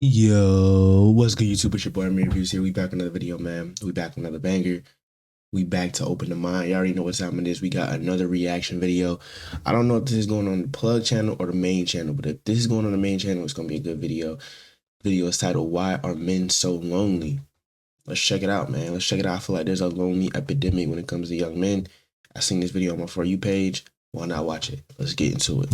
Yo, what's good, YouTube? It's your boy Amir Reviews here. We back with another video, man. We back with another banger. We back to open the mind. You already know what time it is. We got another reaction video. I don't know if this is going on the plug channel or the main channel, but if this is going on the main channel, it's gonna be a good video. Video is titled "Why Are Men So Lonely?" Let's check it out, man. Let's check it out. I feel like there's a lonely epidemic when it comes to young men. I seen this video on my For You page. Why not watch it? Let's get into it.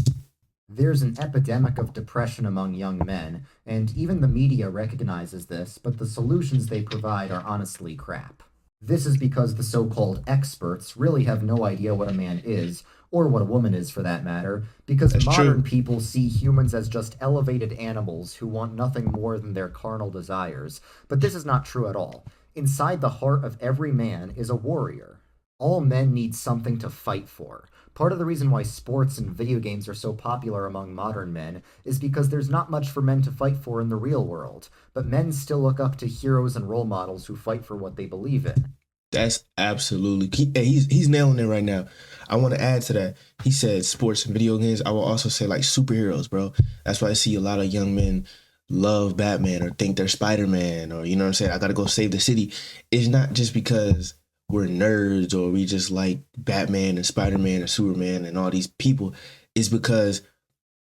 There's an epidemic of depression among young men, and even the media recognizes this, but the solutions they provide are honestly crap. This is because the so-called experts really have no idea what a man is, or what a woman is for that matter, because That's modern true. people see humans as just elevated animals who want nothing more than their carnal desires. But this is not true at all. Inside the heart of every man is a warrior. All men need something to fight for. Part of the reason why sports and video games are so popular among modern men is because there's not much for men to fight for in the real world, but men still look up to heroes and role models who fight for what they believe in. That's absolutely hey, he's nailing it right now. I want to add to that. He said sports and video games. I will also say like superheroes, bro. That's why I see a lot of young men love Batman or think they're Spider-Man or you know what I'm saying. I gotta go save the city. It's not just because we're nerds or we just like Batman and Spider-Man and Superman and all these people. It's because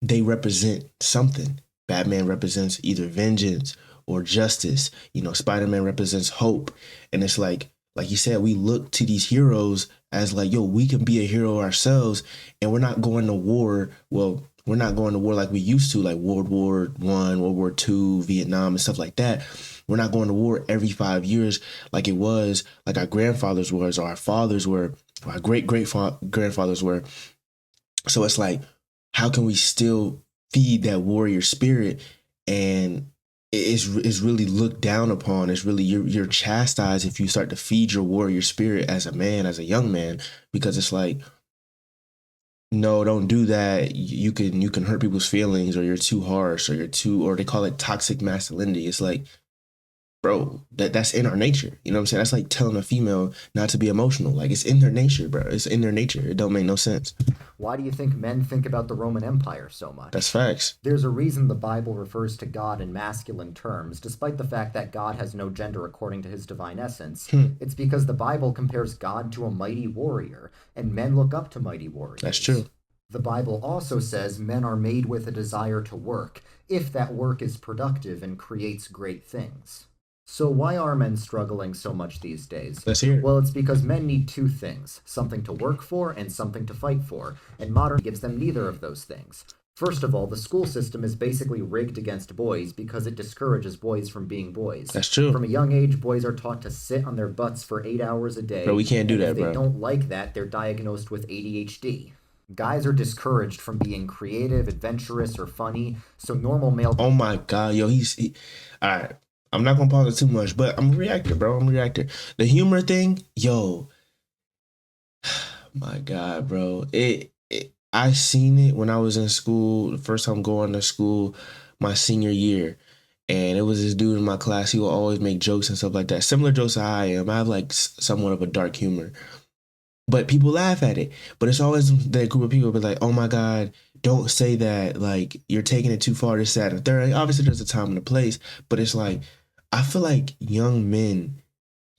they represent something. Batman represents either vengeance or justice. You know, Spider-Man represents hope. And it's like you said, we look to these heroes as like, yo, we can be a hero ourselves, and we're not going to war. Well, we're not going to war like we used to, like World War I, World War II, Vietnam, and stuff like that. We're not going to war every 5 years like it was, like our grandfathers was, or our fathers were, or our grandfathers were. So it's like, how can we still feed that warrior spirit? And it's really looked down upon. It's really you're chastised if you start to feed your warrior spirit as a man, as a young man, because it's like, no, don't do that. You can hurt people's feelings, or you're too harsh, or you're too, or they call it toxic masculinity. It's like, bro, that's in our nature. You know what I'm saying? That's like telling a female not to be emotional. Like it's in their nature, bro. It's in their nature. It don't make no sense. Why do you think men think about the Roman Empire so That's much? facts. There's a reason the Bible refers to God in masculine terms, despite the fact that God has no gender according to his divine essence. Hmm, It's because the Bible compares God to a mighty warrior, and men look up to mighty that's warriors. true. The Bible also says men are made with a desire to work, if that work is productive and creates great things. So, why are men struggling so much these days? Let's hear it. Well, it's because men need two things: something to work for and something to fight for, and modern gives them neither of those things. First of all, the school system is basically rigged against boys because it discourages boys from being boys. That's true, From a young age, boys are taught to sit on their butts for 8 hours a bro. We day, can't do and if that, they bro. don't like that, they're diagnosed with ADHD. Guys are discouraged from being creative, adventurous, or funny, so normal male. Oh my god, yo, all right. I'm not gonna pause it too much, but I'm a reactor, bro. I'm a reactor. The humor thing, yo, my god, bro. I seen it when I was in school. The first time going to school, my senior year, and it was this dude in my class. He would always make jokes and stuff like that. Similar jokes to how I am. I have like somewhat of a dark humor, but people laugh at it. But it's always that group of people be like, "Oh my god, don't say that! Like you're taking it too far." This, that, and the third. Like, obviously, there's a time and a place, but it's like I feel like young men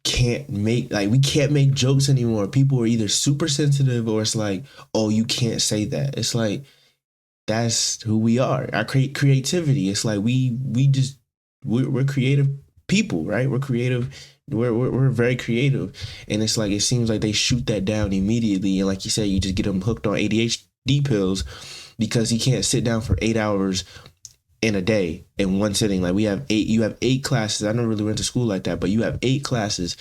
can't make we can't make jokes anymore. People are either super sensitive or it's like, "Oh, you can't say that." It's like that's who we are. Our creativity. It's like we just we're creative people, right? We're creative. We're very creative, and it's like it seems like they shoot that down immediately. And like you said, you just get them hooked on ADHD pills because he can't sit down for 8 hours in a day in one sitting. Like we have eight, you have eight classes. I never really went to school like that, but you have eight classes,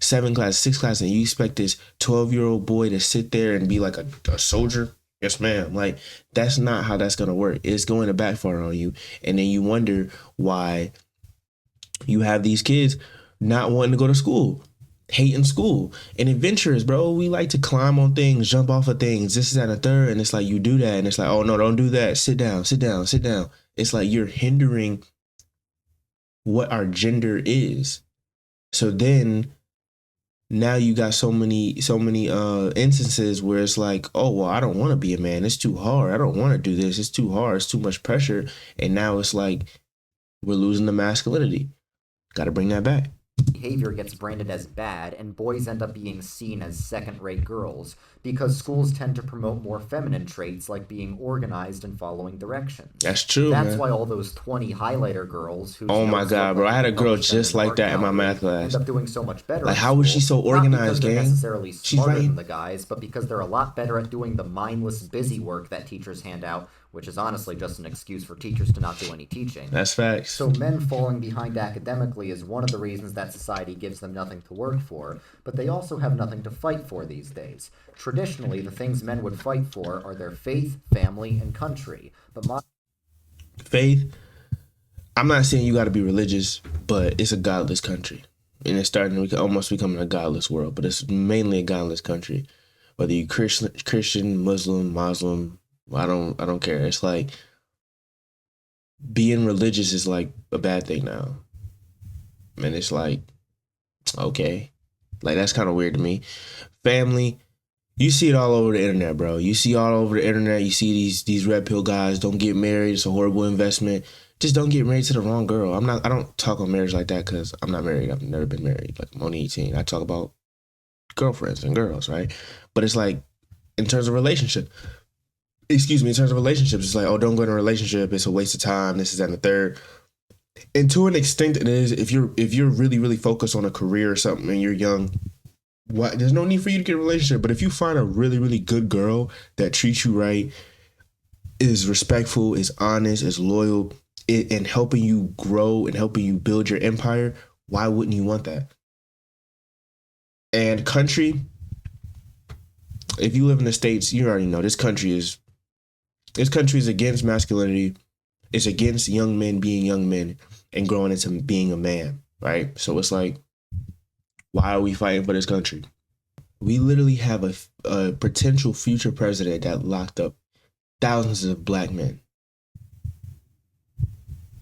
seven classes, six classes, and you expect this 12-year-old boy to sit there and be like a soldier. Yes, ma'am. Like that's not how that's gonna work. It's going to backfire on you, and then you wonder why you have these kids not wanting to go to school, hating school. And adventurous, bro. We like to climb on things, jump off of things, this, that, and the third. And it's like you do that, and it's like, oh no, don't do that. Sit down, sit down, sit down. It's like you're hindering what our gender is. So then now you got so many instances where it's like, oh well, I don't want to be a man. It's too hard. I don't want to do this. It's too hard. It's too much pressure. And now it's like We're losing the masculinity. Got to bring that back. Behavior gets branded as bad, and boys end up being seen as second-rate girls because schools tend to promote more feminine traits like being organized and following directions. That's true, That's man. why all those 20 highlighter girls who Oh my God, bro. I had a girl just like that in my math class. end up doing so much better. Like, in how was she school, so organized, not because gang? they're necessarily She's smarter right. than the guys, but because they're a lot better at doing the mindless, busy work that teachers hand out, which is honestly just an excuse for teachers to not do any teaching. That's facts. So men falling behind academically is one of the reasons that society gives them nothing to work for, but they also have nothing to fight for these days. Traditionally, the things men would fight for are their faith, family, and country. But Faith, I'm not saying you got to be religious, but it's a godless country. And it's starting to almost becoming a godless world, but it's mainly a godless country. Whether you Christian, Muslim, I don't care. It's like being religious is like a bad thing now. And it's like, okay. Like, that's kind of weird to me. Family, you see it all over the internet, bro. You see all over the internet. You see these red pill guys, don't get married. It's a horrible investment. Just don't get married to the wrong girl. I don't talk on marriage like that because I'm not married. I've never been married. Like, I'm only 18. I talk about girlfriends and girls, right? But it's like, in terms of relationships, it's like, oh, don't go in a relationship. It's a waste of time. This is that and the third. And to an extent, it is. If you're really, really focused on a career or something and you're young, there's no need for you to get a relationship. But if you find a really, really good girl that treats you right, is respectful, is honest, is loyal, and helping you grow and helping you build your empire, why wouldn't you want that? And country, if you live in the States, you already know this country is against masculinity. It's against young men being young men and growing into being a man, right? So it's like, why are we fighting for this country? We literally have a potential future president that locked up thousands of black men.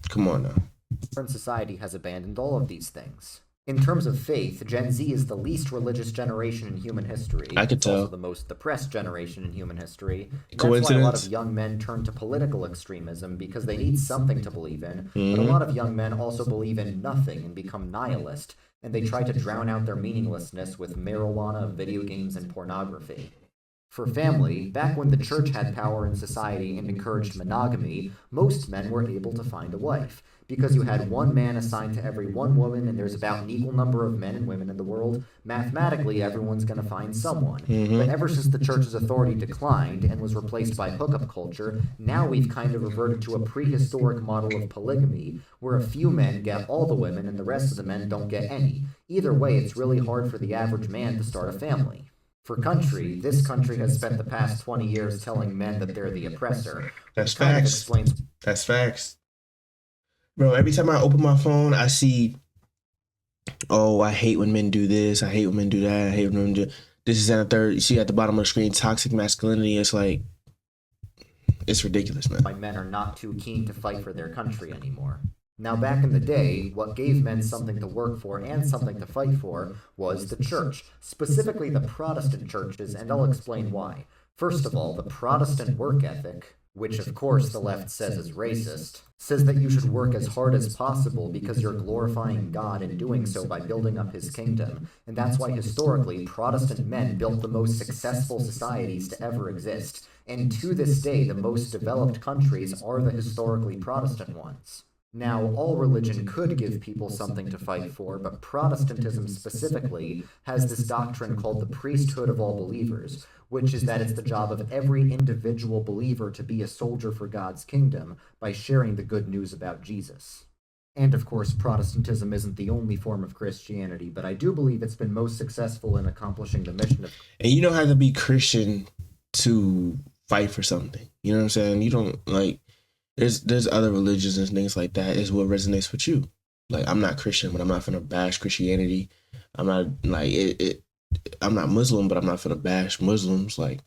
Come on now. modern society has abandoned all of these things. In terms of faith, Gen Z is the least religious generation in human history. I could It's also tell. the most depressed generation in human history. That's Coincidence? why a lot of young men turn to political extremism because they need something to believe in. But a Mhm. lot of young men also believe in nothing and become nihilist, and they try to drown out their meaninglessness with marijuana, video games, and pornography. For family, back when the church had power in society and encouraged monogamy, most men were able to find a wife. Because you had one man assigned to every one woman, and there's about an equal number of men and women in the world, mathematically everyone's going to find someone. But ever since the church's authority declined and was replaced by hookup culture, now we've kind of reverted to a prehistoric model of polygamy, where a few men get all the women and the rest of the men don't get any. Either way, it's really hard for the average man to start a family. For country, this country has spent the past 20 years telling men that they're the oppressor. That's Which kind of facts. explains That's facts. Bro, every time I open my phone, I see, oh, I hate when men do this. I hate when men do that. I hate when men do this is and the third. You see at the bottom of the screen, toxic masculinity. It's like, it's ridiculous, man. why men are not too keen to fight for their country anymore. Now, back in the day, what gave men something to work for and something to fight for was the church, specifically the Protestant churches, and I'll explain why. First of all, the Protestant work ethic, which of course the left says is racist, says that you should work as hard as possible because you're glorifying God and doing so by building up his kingdom. And that's why historically Protestant men built the most successful societies to ever exist. And to this day, the most developed countries are the historically Protestant ones. Now, all religion could give people something to fight for, but Protestantism specifically has this doctrine called the priesthood of all believers, which is that it's the job of every individual believer to be a soldier for God's kingdom by sharing the good news about Jesus. And of course, Protestantism isn't the only form of Christianity, but I do believe it's been most successful in accomplishing the mission of. And you don't have to be Christian to fight for something. You know what I'm saying? You don't like. There's other religions and things like that. Is what resonates with you. Like, I'm not Christian, but I'm not gonna bash Christianity. I'm not like it. I'm not Muslim, but I'm not gonna bash Muslims. Like,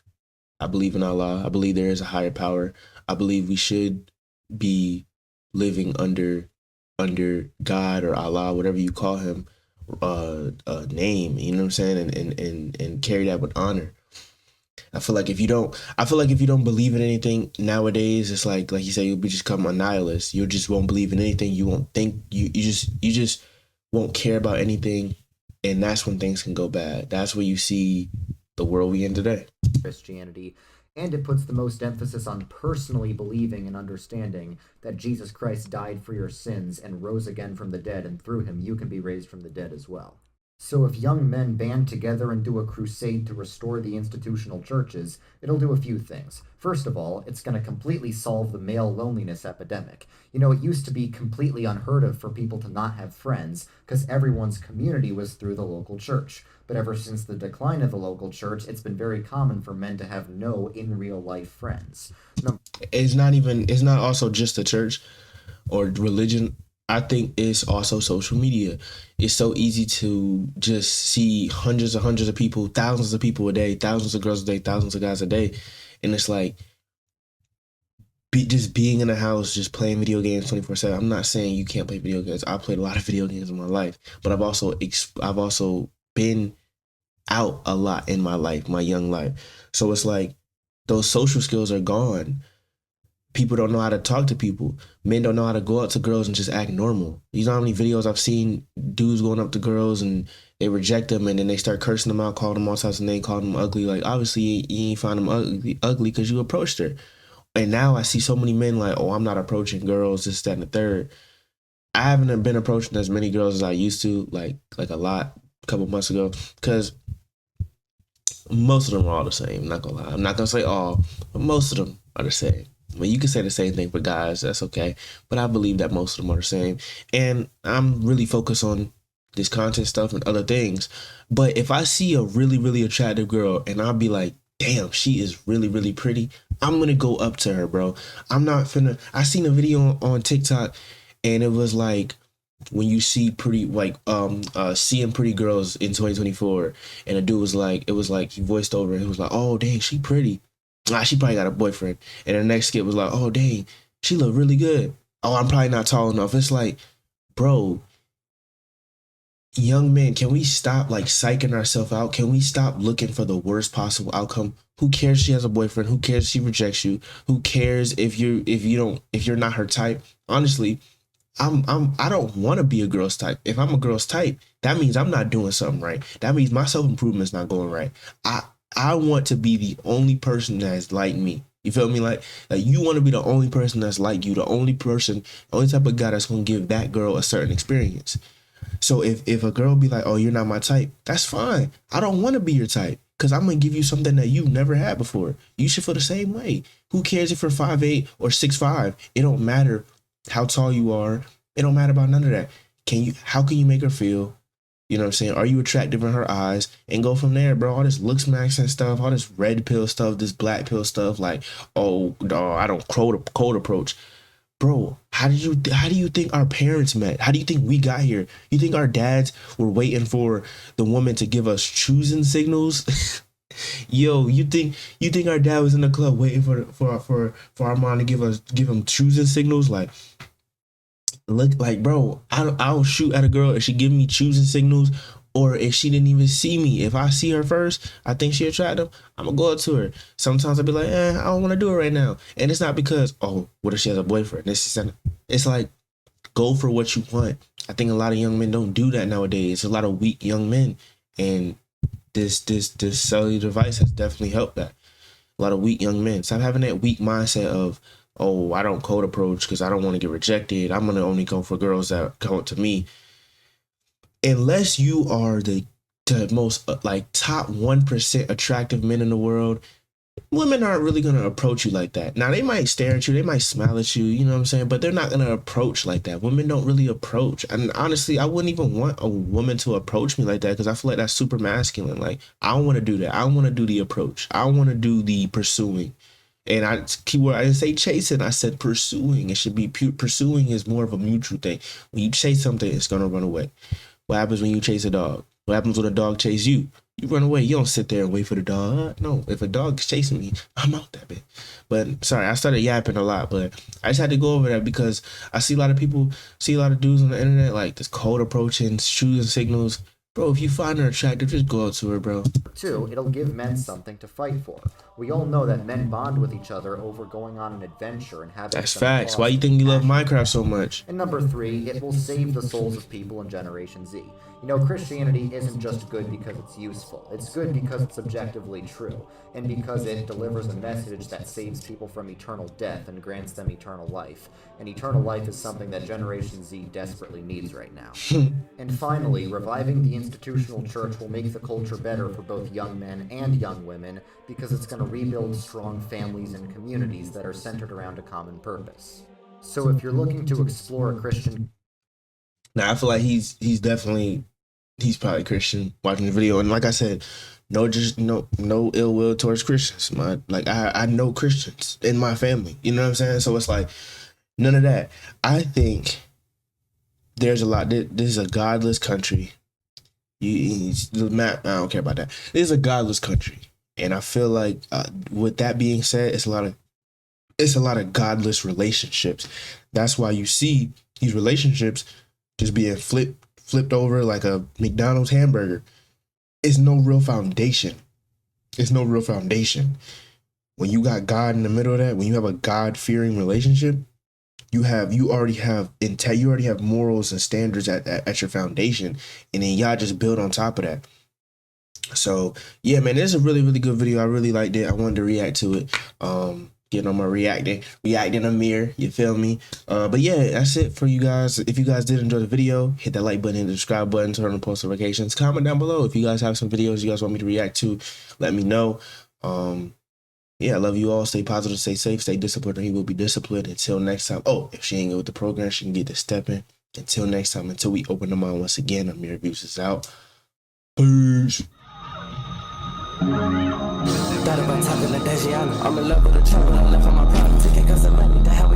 I believe in Allah. I believe there is a higher power. I believe we should be living under God or Allah, whatever you call him, name. You know what I'm saying, and carry that with honor. I feel like if you don't believe in anything nowadays, it's like you say, you'll become a nihilist. You just won't believe in anything. You won't think. You just won't care about anything, and that's when things can go bad. That's where you see the world we in today. Christianity, and it puts the most emphasis on personally believing and understanding that Jesus Christ died for your sins and rose again from the dead, and through him you can be raised from the dead as well. So, if young men band together and do a crusade to restore the institutional churches, it'll do a few things. First of all, it's going to completely solve the male loneliness epidemic. You know, it used to be completely unheard of for people to not have friends because everyone's community was through the local church. But ever since the decline of the local church, it's been very common for men to have no in real life friends. It's not also just the church or religion. I think it's also social media. It's so easy to just see hundreds of people, thousands of people a day, thousands of girls a day, thousands of guys a day. And it's like just being in the house, just playing video games 24/7. I'm not saying you can't play video games. I played a lot of video games in my life, but I've also been out a lot in my life, my young life. So it's like those social skills are gone. People don't know how to talk to people. Men don't know how to go up to girls and just act normal. You know how many videos I've seen dudes going up to girls and they reject them and then they start cursing them out, calling them all types of names, calling them ugly. Like obviously you ain't find them ugly because you approached her. And now I see so many men like, oh, I'm not approaching girls, this, that, and the third. I haven't been approaching as many girls as I used to, like a lot, a couple months ago, because most of them are all the same. I'm not gonna lie. I'm not gonna say all, but most of them are the same. I mean, you can say the same thing for guys. That's okay. But I believe that most of them are the same. And I'm really focused on this content stuff and other things. But if I see a really, really attractive girl and I'll be like, damn, she is really, really pretty, I'm going to go up to her, bro. I'm not finna. I seen a video on TikTok and it was like, when you see pretty seeing pretty girls in 2024 and a dude was like, it was like he voiced over and he was like, oh dang, she pretty. She probably got a boyfriend. And the next skit was like, oh dang, she look really good. Oh, I'm probably not tall enough. It's like, bro, young men, can we stop like psyching ourselves out? Can we stop looking for the worst possible outcome? Who cares she has a boyfriend? Who cares if she rejects you? Who cares if you're not her type? Honestly, I don't want to be a girl's type. If I'm a girl's type, that means I'm not doing something right. That means my self-improvement's not going right. I want to be the only person that's like me. You feel me? Like you want to be the only person that's like you, the only type of guy that's gonna give that girl a certain experience. So if a girl be like, oh, you're not my type, that's fine. I don't want to be your type because I'm gonna give you something that you've never had before. You should feel the same way. Who cares if you're 5'8" or 6'5"? It don't matter how tall you are. It don't matter about none of that. How can you make her feel? You know what I'm saying? Are you attractive in her eyes? And go from there, bro. All this looks max and stuff, all this red pill stuff, this black pill stuff, like, oh, no, I don't cold approach. Bro, how do you think our parents met? How do you think we got here? You think our dads were waiting for the woman to give us choosing signals? Yo, you think our dad was in the club waiting for our mom to give him choosing signals? Like, look, like, bro, I'll shoot at a girl if she give me choosing signals, or if she didn't even see me. If I see her first, I think she attractive, I'm gonna go up to her. Sometimes I'll be like, I don't want to do it right now, and it's not because, oh, what if she has a boyfriend? It's like, go for what you want. I think a lot of young men don't do that nowadays. A lot of weak young men, and this cellular device has definitely helped that. A lot of weak young men. Stop having that weak mindset of, oh, I don't cold approach because I don't want to get rejected. I'm going to only go for girls that come up to me. Unless you are the most like top 1% attractive men in the world, women aren't really going to approach you like that. Now, they might stare at you. They might smile at you. You know what I'm saying? But they're not going to approach like that. Women don't really approach. And honestly, I wouldn't even want a woman to approach me like that because I feel like that's super masculine. Like, I don't want to do that. I don't want to do the approach. I don't want to do the pursuing. And I didn't say chasing, I said pursuing. It should be pursuing is more of a mutual thing. When you chase something, it's gonna run away. What happens when you chase a dog? What happens when a dog chases you? You run away. You don't sit there and wait for the dog. No, if a dog's chasing me, I'm out that bit. But sorry, I started yapping a lot, but I just had to go over that because I see a lot of dudes on the internet like this cold approaching, shooting signals. Bro, if you find her attractive, just go up to her, bro. 2, it'll give men something to fight for. We all know that men bond with each other over going on an adventure and having That's some facts. cause Why you and think you love passion. Minecraft so much? And number 3, it will save the souls of people in Generation Z. You know, Christianity isn't just good because it's useful. It's good because it's objectively true, and because it delivers a message that saves people from eternal death and grants them eternal life. And eternal life is something that Generation Z desperately needs right now. And finally, reviving the institutional church will make the culture better for both young men and young women, because it's going to rebuild strong families and communities that are centered around a common purpose. So if you're looking to explore a Christian... Now I feel like he's probably Christian watching the video, and like I said, no ill will towards Christians. I know Christians in my family. You know what I'm saying? So it's like none of that. I think there's a lot. This is a godless country. I don't care about that. This is a godless country, and I feel like with that being said, it's a lot of godless relationships. That's why you see these relationships just being flipped over like a McDonald's hamburger. It's no real foundation. It's no real foundation. When you got God in the middle of that, when you have a God-fearing relationship, you already have morals and standards at your foundation, and then y'all just build on top of that. So yeah, man, this is a really, really good video. I really liked it. I wanted to react to it. Getting on my reacting Amir, you feel me? But yeah, that's it for you guys. If you guys did enjoy the video, hit that like button, hit the subscribe button, turn on post notifications, comment down below if you guys have some videos you guys want me to react to. Let me know. Yeah, I love you all. Stay positive, stay safe, stay disciplined, and you will be disciplined. Until next time. Oh, if she ain't good with the program, she can get to stepping. Until next time, until we open the mind once again, Amir Reviews is out. Peace. Thought about talking to Dejiano. I'm in love with the trouble. I left on my product to get some money. The hell we